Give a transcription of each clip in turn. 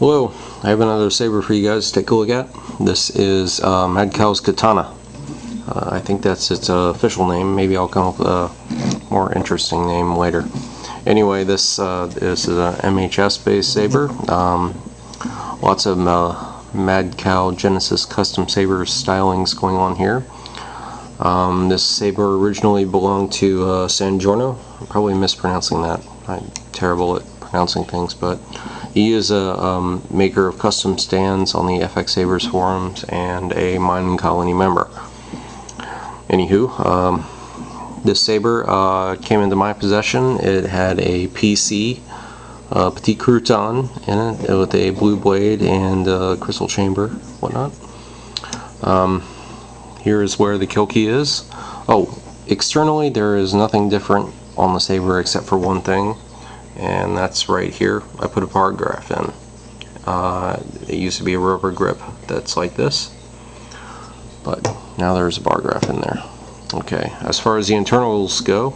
Hello, I have another Saber for you guys to take a look at. This is Madcow's Katana. I think that's its official name. Maybe I'll come up with a more interesting name later. Anyway, this is an MHS based Saber. Lots of Madcow Genesis custom Saber stylings going on here. This Saber originally belonged to Sangiorno. I'm probably mispronouncing that. I'm terrible at pronouncing things, but he is a maker of custom stands on the FX Sabers forums and a mining colony member. Anywho, this Saber came into my possession. It had a PC Petit Crouton in it with a blue blade and crystal chamber, whatnot. Here is where the kill key is. Oh, externally there is nothing different on the Saber except for one thing, and that's right here. I put a bargraph in. It used to be a rubber grip that's like this, but now there's a bargraph in there. Okay, as far as the internals go,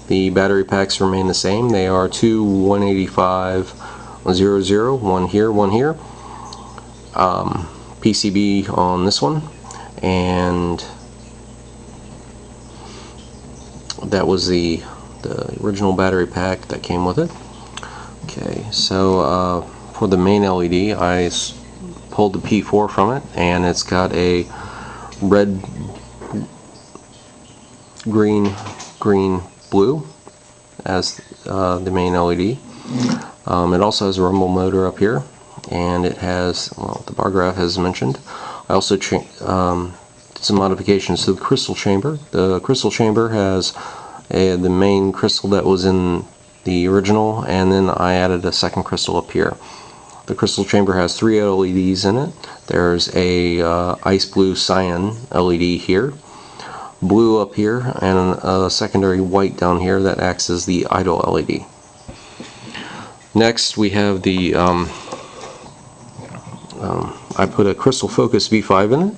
the battery packs remain the same. They are two 18500, one here, one here. PCB on this one, and that was the original battery pack that came with it. Okay, so for the main LED, I pulled the P4 from it, and it's got a red, green, blue as the main LED. It also has a rumble motor up here, and it has, well, the bargraph as mentioned. I also did some modifications to the crystal chamber. The crystal chamber has the main crystal that was in the original, and then I added a second crystal up here. The crystal chamber has 3 LEDs in it. There's a ice blue cyan LED here, blue up here, and a secondary white down here that acts as the idle LED. Next we have the I put a crystal focus V5 in it.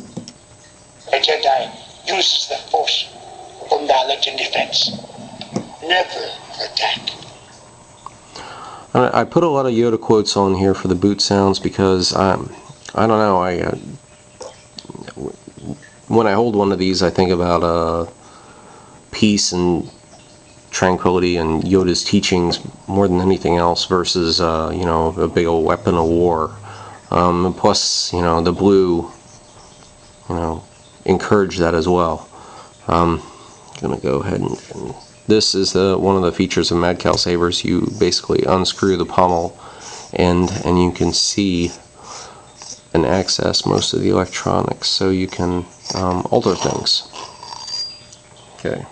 A Jedi uses the Force for knowledge and defense, never for attack. I put a lot of Yoda quotes on here for the boot sounds because I don't know, when I hold one of these I think about peace and tranquility and Yoda's teachings more than anything else versus you know, a big old weapon of war. And plus, you know, the blue, you know, encourage that as well. I'm gonna go ahead and this is one of the features of Madcow Sabers. You basically unscrew the pommel end and you can see and access most of the electronics, so you can alter things. Okay.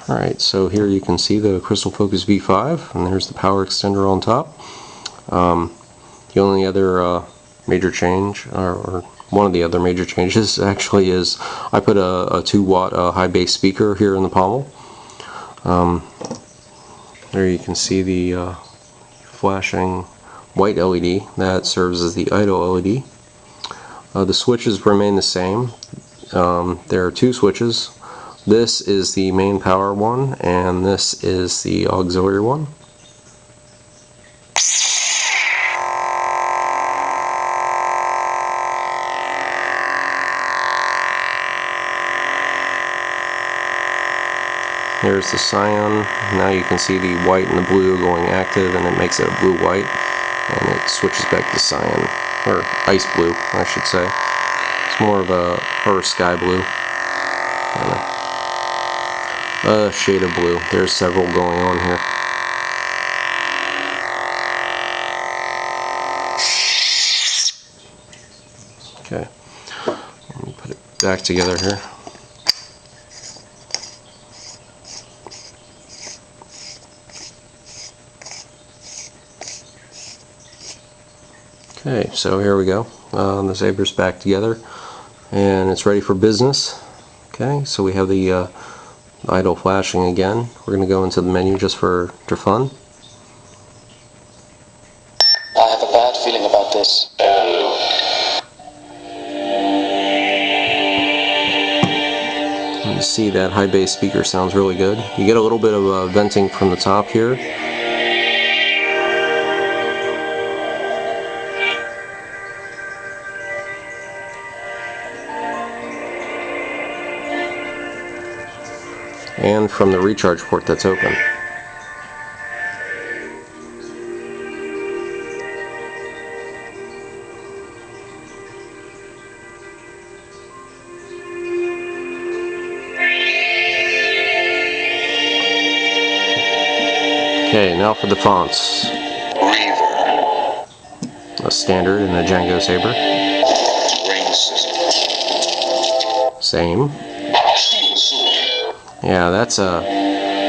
Alright, so here you can see the Crystal Focus V5, and there's the power extender on top. The only other major change, or one of the other major changes actually, is I put a 2-watt high bass speaker here in the pommel. There you can see the flashing white LED that serves as the idle LED. The switches remain the same. There are 2 switches. This is the main power one, and this is the auxiliary one. There's the cyan. Now you can see the white and the blue going active, and it makes it a blue-white, and it switches back to cyan, or ice blue, I should say. It's more of a sky blue. A shade of blue. There's several going on here. Okay, let me put it back together here. Okay, so here we go. The Saber's back together, and it's ready for business. Okay, so we have the idle flashing again. We're going to go into the menu just for fun. I have a bad feeling about this. You see that high bass speaker sounds really good. You get a little bit of venting from the top here. and from the recharge port that's open. Okay, now for the fonts. Reaver. A standard and a Jango Saber. Rainsizzle. Same. Yeah, that's a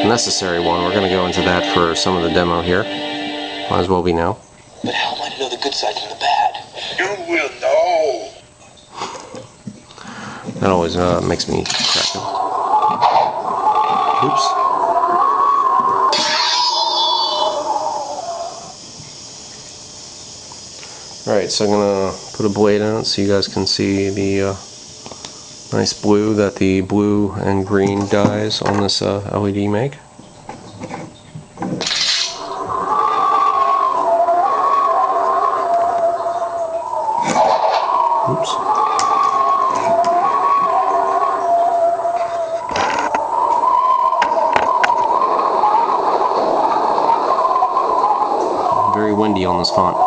necessary one. We're going to go into that for some of the demo here. Might as well be now. But how am I to know the good side from the bad? You will know. That always makes me crack up. Oops. Alright, so I'm going to put a blade on it so you guys can see the nice blue that the blue and green dyes on this LED make. Oops. Very windy on this font.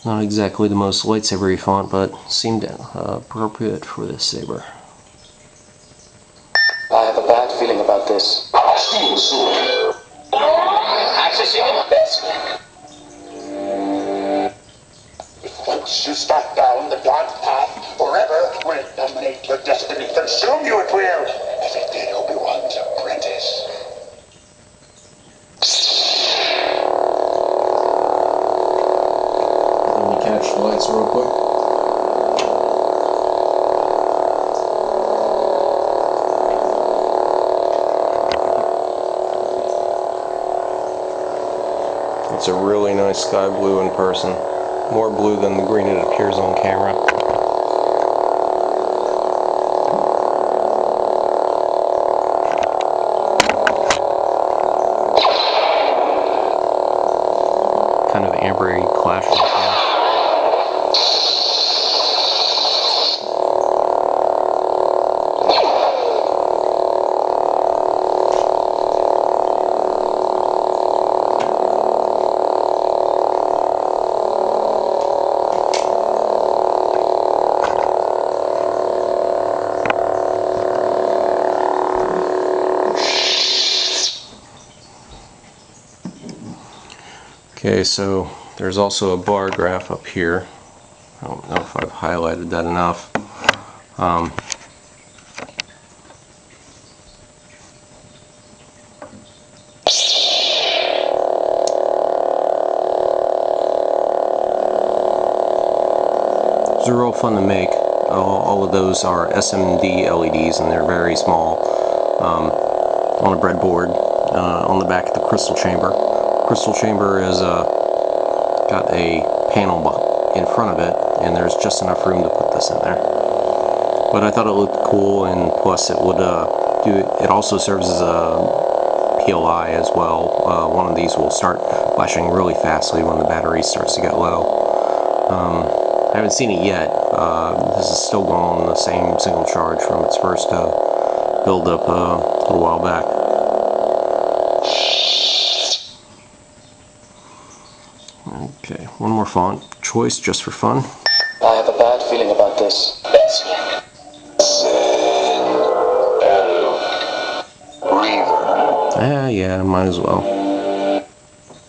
Not exactly the most lightsabery font, but seemed appropriate for this saber. I have a bad feeling about this. Accessing Bespin. Once you start down the dark path, forever will dominate your destiny. Consume you it will, as it did Obi-Wan's apprentice. Let me catch the lights real quick. It's a really nice sky blue in person. More blue than the green it appears on camera. Kind of ambery clash. Okay, so there's also a bar graph up here. I don't know if I've highlighted that enough. These are real fun to make. All of those are SMD LEDs and they're very small on a breadboard on the back of the crystal chamber. Crystal chamber is got a panel in front of it, and there's just enough room to put this in there. But I thought it looked cool, and plus it would it also serves as a PLI as well. One of these will start flashing really fastly when the battery starts to get low. I haven't seen it yet. This is still going on the same single charge from its first build up a little while back. Okay, one more font choice just for fun. I have a bad feeling about this. Reaver. Yeah, might as well.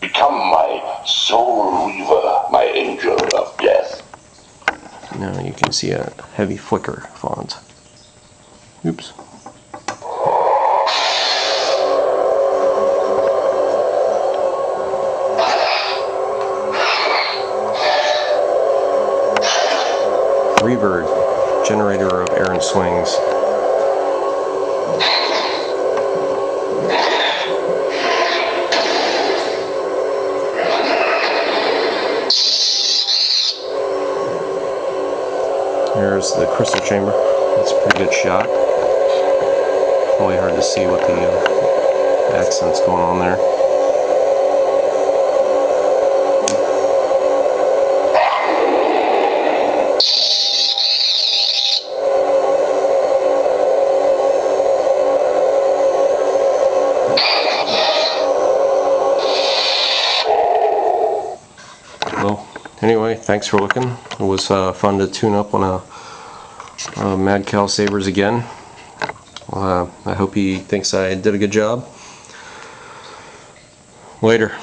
Become my soul reaver, my angel of death. Now you can see a heavy flicker font. Oops. Reaver, generator of errant swings. There's the crystal chamber. That's a pretty good shot. Probably hard to see what the accent's going on there. Well, anyway, thanks for looking. It was fun to tune up on a Madcow Sabers again. I hope he thinks I did a good job. Later.